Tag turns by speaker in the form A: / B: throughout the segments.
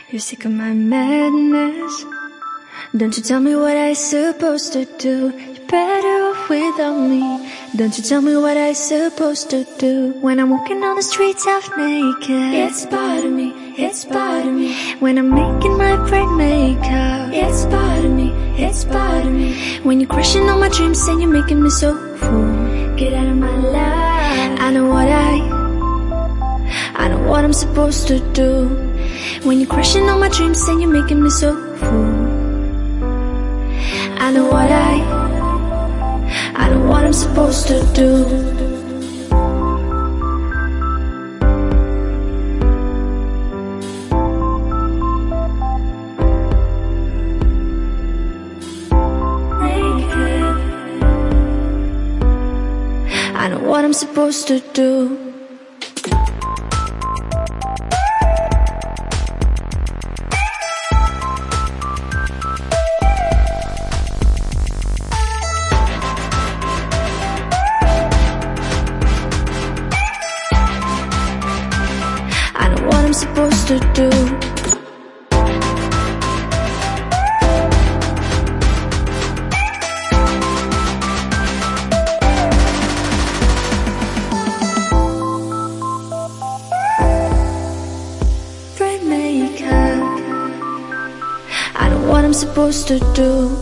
A: You're sick of my madness. Don't you tell me what I supposed to do. You're better off without me. Don't you tell me what I supposed to do. When I'm walking on the streets half naked, it's bothering me, it's bothering me. When I'm making my brain makeup, it's bothering me, it's bothering me. When you're crushing all my dreams and you're making me so full, get out of my life. I know what I'm supposed to do. When you're crushing all my dreams and you're making me so full, I know what I'm supposed to do. I know what I'm supposed to do. I know what I'm supposed to do. I know what I'm supposed to do.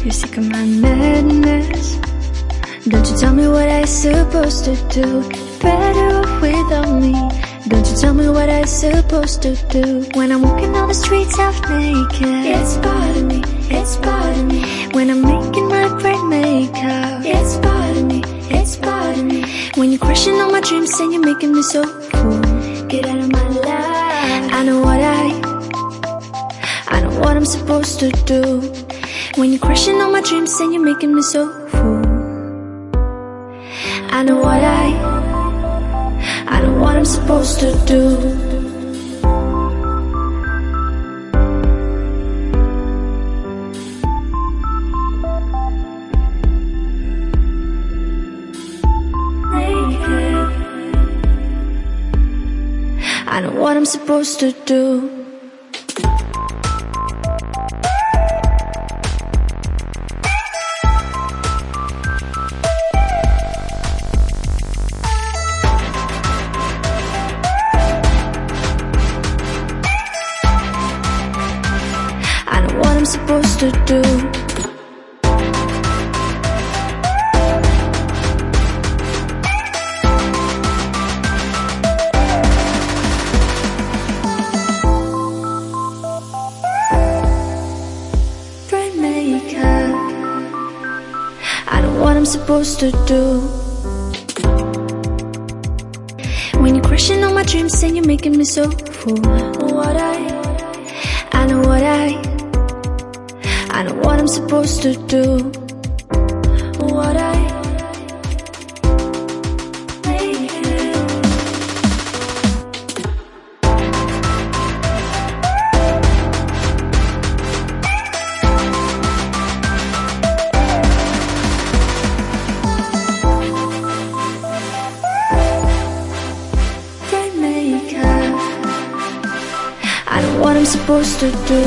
A: You're sick of my madness. Don't you tell me what I supposed to do. You're better off without me. Don't you tell me what I supposed to do. When I'm walking on the streets half naked, it's bothering me, it's bothering me. When I'm making my brain makeup, it's bothering me, it's bothering me. When you're crushing all my dreams and you're making me so full, get out of my life. I know what I'm supposed to do. When you're crushing all my dreams and you're making me so full, I know what I'm supposed to do. I know what I'm supposed to do. I know what I'm supposed to do. Brain makeup. I know what I'm supposed to do. When you're crushing all my dreams and you're making me so full, I know what I'm supposed to do. I know what I'm supposed to do.